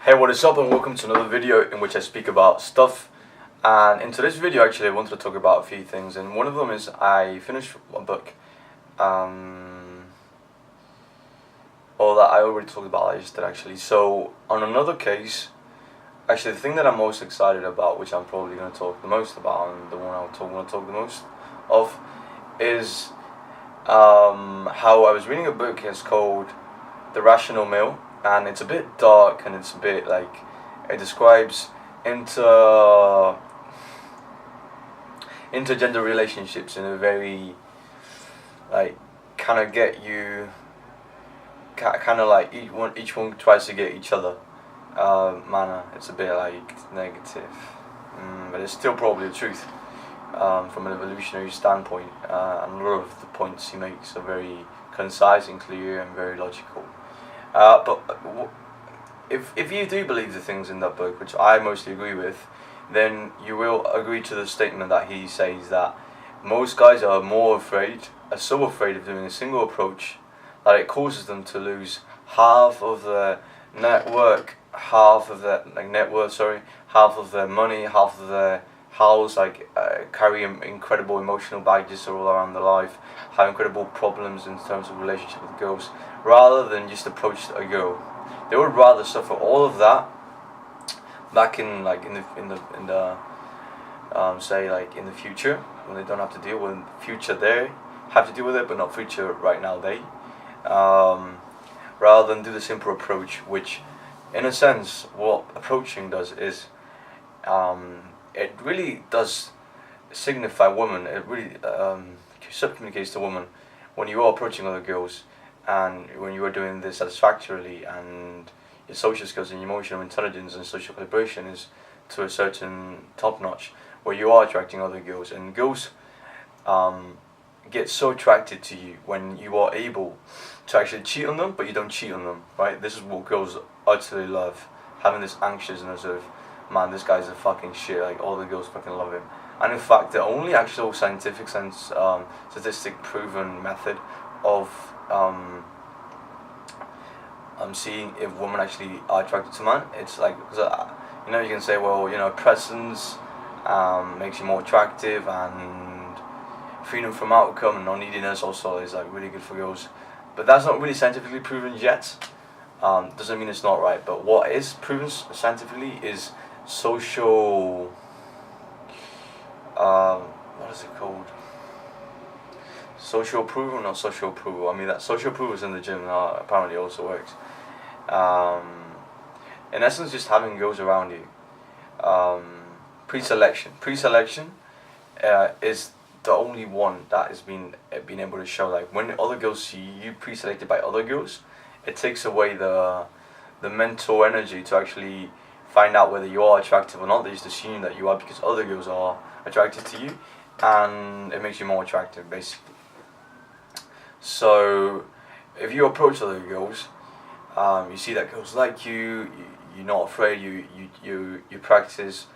Hey, what is up, and welcome to another video in which I speak about stuff. And in today's video actually I wanted to talk about a few things, and one of them is I finished a book or that I already talked about. I just did actually. So on another case, actually the thing that I'm most excited about, which I'm probably going to talk the most about, and the one I want to talk the most of, is how I was reading a book. It's called The Rational Male, and it's a bit dark, and it's a bit like, it describes intergender relationships in a very like kind of get you kind of like each one tries to get each other manner. It's a bit like negative, but it's still probably the truth from an evolutionary standpoint, and a lot of the points he makes are very concise and clear and very logical. But if you do believe the things in that book, which I mostly agree with, then you will agree to the statement that he says that most guys are so afraid of doing a single approach that it causes them to lose half of their network, half of their half of their money, half of their house, carry incredible emotional baggages all around their life, have incredible problems in terms of relationship with girls, rather than just approach a girl. They would rather suffer all of that back in the future, when they don't have to deal with future. They have to deal with it, but not future right now. Rather than do the simple approach, which in a sense what approaching does is it really does signify women. It really communicates to women when you are approaching other girls, and when you are doing this satisfactorily, and your social skills and your emotional intelligence and social calibration is to a certain top notch, where you are attracting other girls, and girls get so attracted to you when you are able to actually cheat on them, but you don't cheat on them, right? This is what girls utterly love, having this anxiousness of, man, this guy's a fucking shit, like all the girls fucking love him. And in fact, the only actual scientific statistic proven method of seeing if women actually are attracted to man, it's like, you can say, well, presence makes you more attractive, and freedom from outcome and non-neediness also is like really good for girls, but that's not really scientifically proven yet. Doesn't mean it's not right, but what is proven scientifically is social what is it called? Social approval, not social approval. I mean, that social approval is in the gym now, apparently also works. In essence, just having girls around you. Pre-selection is the only one that has been able to show, like, when other girls see you pre-selected by other girls, it takes away the mental energy to actually find out whether you are attractive or not. They just assume that you are because other girls are attracted to you, and it makes you more attractive, basically. So if you approach other girls, you see that girls like you, you're not afraid, you practice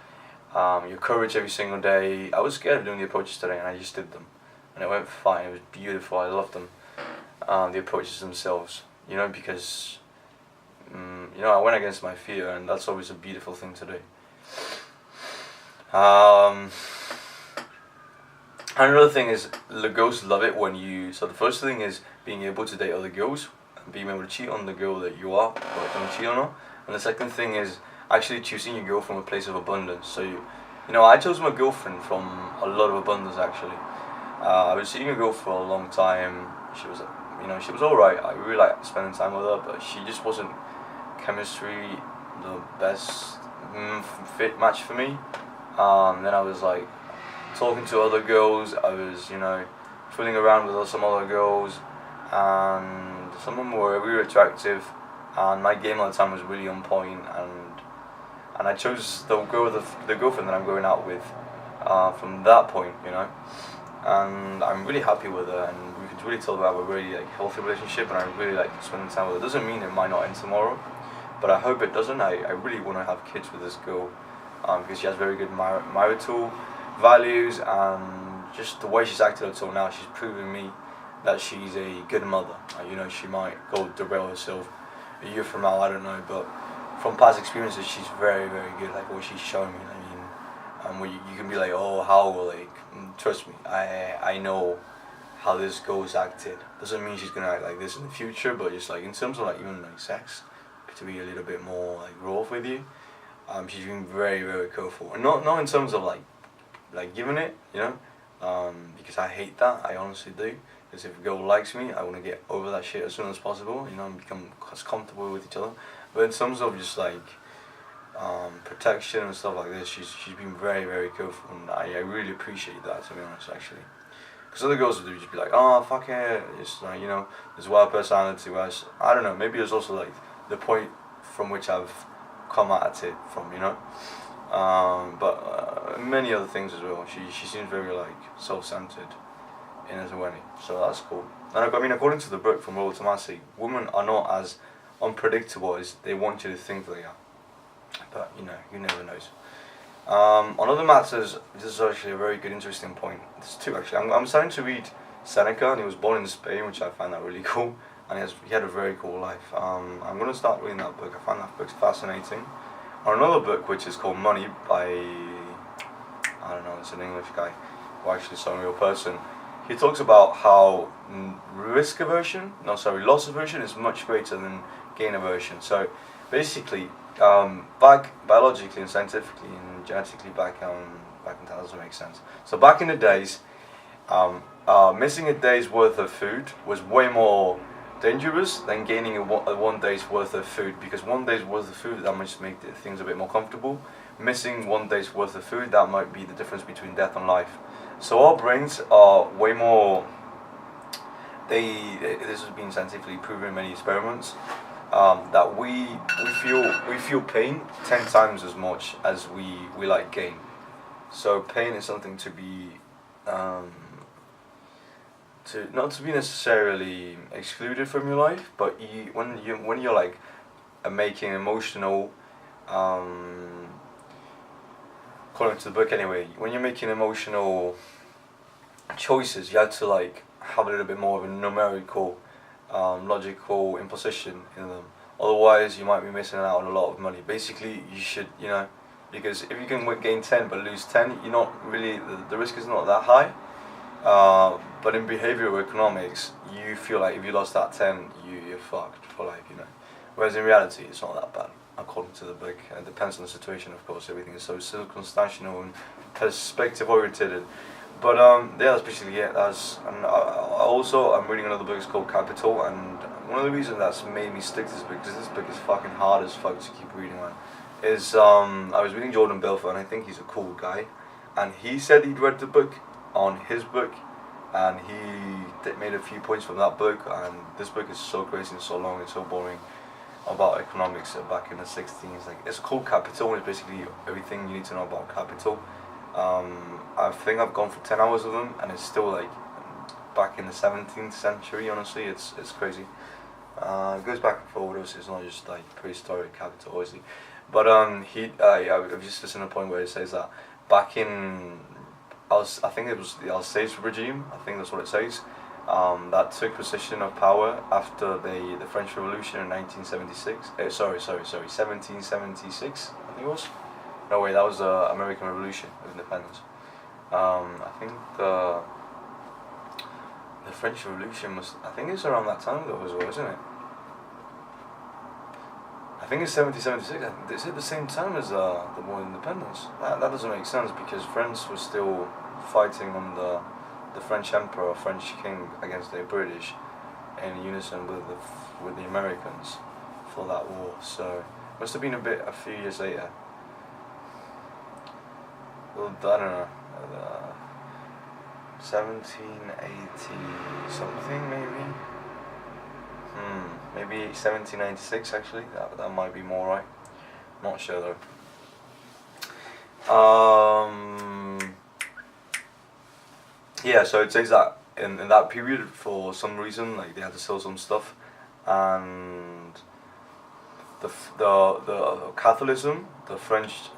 your courage every single day. I was scared of doing the approaches today, and I just did them, and it went fine. It was beautiful. I loved them, the approaches themselves, because I went against my fear, and that's always a beautiful thing to do. Another thing is, the girls love it when you. So the first thing is being able to date other girls and being able to cheat on the girl that you are, but don't cheat on her. And the second thing is actually choosing your girl from a place of abundance. So I chose my girlfriend from a lot of abundance, actually. I was seeing a girl for a long time. She was, she was alright. I really liked spending time with her, but she just wasn't chemistry the best fit match for me. Then I was like talking to other girls. I was, fooling around with some other girls, and some of them were really attractive, and my game at the time was really on point, and I chose the girlfriend that I'm going out with from that point, and I'm really happy with her, and we could really tell that we have a really healthy relationship, and I really like spending time with her. It doesn't mean it might not end tomorrow, but I hope it doesn't. I really want to have kids with this girl, because she has very good marital values, and just the way she's acted until now, she's proven me that she's a good mother. She might go derail herself a year from now, I don't know, but from past experiences, she's very, very good. Like what she's shown me. I mean, where you can be like, oh, how, like, trust me, I know how this girl is acted. Doesn't mean she's gonna act like this in the future, but just like in terms of like even like sex, to be a little bit more like raw with you. She's been very, very careful, and not in terms of like giving it, you know, because I hate that. I honestly do. Because if a girl likes me, I want to get over that shit as soon as possible, you know, and become as comfortable with each other. But in terms of just like protection and stuff like this, she's been very, very careful, and I really appreciate that, to be honest, actually. Because other girls would just be like, oh, fuck it, it's like, you know, there's wild personality, whereas, I don't know, maybe it's also like the point from which I've come at it from, you know. But many other things as well. She seems very like self-centered in a way, so that's cool. And I mean, according to the book from Robert Tomasi, women are not as unpredictable as they want you to think they are. But you know, you never knows. On other matters, this is actually a very good, interesting point. There's two actually. I'm starting to read Seneca, and he was born in Spain, which I find that really cool. And he had a very cool life. I'm going to start reading that book. I find that book fascinating. Or another book which is called Money by, I don't know, it's an English guy, or actually some real person. He talks about how loss aversion is much greater than gain aversion. So basically, back biologically and scientifically and genetically back in time, doesn't make sense. So back in the days, missing a day's worth of food was way more dangerous than gaining a 1 day's worth of food, because 1 day's worth of food, that might make things a bit more comfortable. Missing 1 day's worth of food, that might be the difference between death and life. So our brains are way more, this has been scientifically proven in many experiments, that we feel pain 10 times as much as we like gain. So pain is something to be not to be necessarily excluded from your life, but when you're like making emotional, according to the book anyway, when you're making emotional choices, you have to like have a little bit more of a numerical, logical imposition in them. Otherwise, you might be missing out on a lot of money. Basically, you should, you know, because if you can gain 10 but lose 10, you're not really, the risk is not that high. But in behavioral economics, you feel like if you lost that 10, you're fucked for life, you know. Whereas in reality, it's not that bad, according to the book. It depends on the situation, of course. Everything is so circumstantial and perspective oriented. But yeah, that's basically it. I'm reading another book. It's called Capital, and one of the reasons that's made me stick to this book, because this book is fucking hard as fuck to keep reading, man, is I was reading Jordan Belfort, and I think he's a cool guy, and he said he'd read the book on his book, and he made a few points from that book, and this book is so crazy and so long and so boring about economics back in the 16s. Like, it's called Capital, and it's basically everything you need to know about capital. I think I've gone for 10 hours of them, and it's still like back in the 17th century. Honestly, it's crazy. It goes back and forward. Obviously, it's not just like prehistoric capital, obviously. But I've just listened to a point where it says that back in, I think it was the Alsace regime, I think that's what it says, that took possession of power after the French Revolution in 1976. 1776, I think it was. No, wait, that was the American Revolution of Independence. I think the French Revolution was, I think it's around that time though as well, isn't it? I think it's 1776. Is it the same time as the War of Independence? That doesn't make sense, because France was still fighting on the French Emperor or French King against the British in unison with the Americans for that war. So it must have been a few years later. Well, I don't know. 1780 something maybe. Maybe 1796 actually. That might be more right. Not sure though. Yeah, so it says that in that period, for some reason, like, they had to sell some stuff, and the Catholicism, the French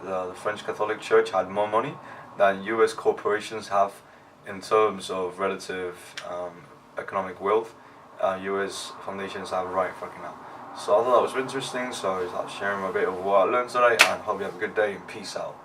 Catholic Church had more money than U.S. corporations have in terms of relative economic wealth. U.S. foundations have So I thought that was interesting, so I was like sharing a bit of what I learned today, and hope you have a good day and peace out.